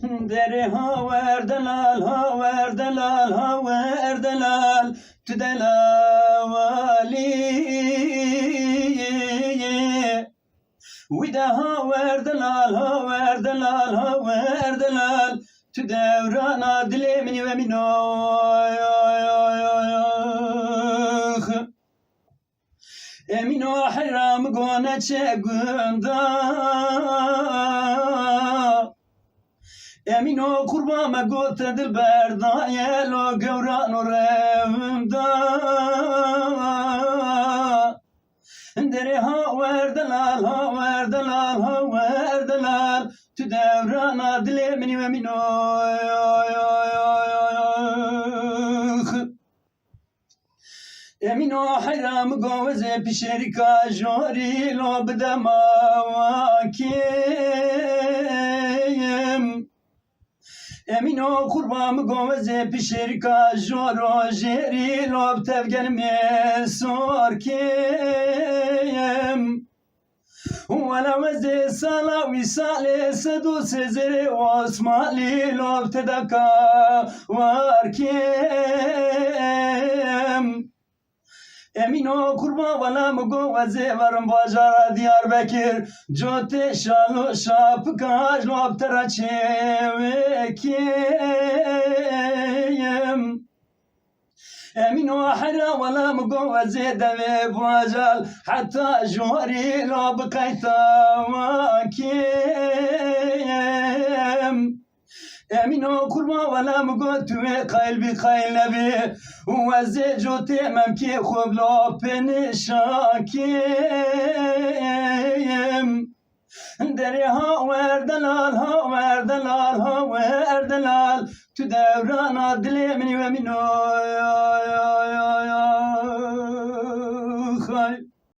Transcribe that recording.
Deri haver delal, haver delal, haver delal, tüdelavali. Vida haver delal, haver delal, haver delal, tüdevrana dilemini ve minoy. Emino hayram gone çegunda. Emino kurbama gote dilberda yelo gevran orevda. Deri haver delal, haver delal, haver delal, tüdevrana dilemini ve minoy. Emino hayram goze pişerika jori lo bdemakim. Emino kurbam goze pişerika joro jeri lo tevgelme sorkim. Wala weze sala wisale sedu sezere osmali lo tedaka varkim. Emino kurba bana mugo vaze varım bajara Diyarbakır Cote şalu şapka jlop teraçevekim. Emino hara valla mugo vaze deve bajal hatta jori lob kaytamakim. Emino kurma valla mugo tüve kalbi kaylebi Vazze jote memki khublo penişakim. Deri haver delal, haver delal, haver delal, tüdevrana dilemini ve minoy.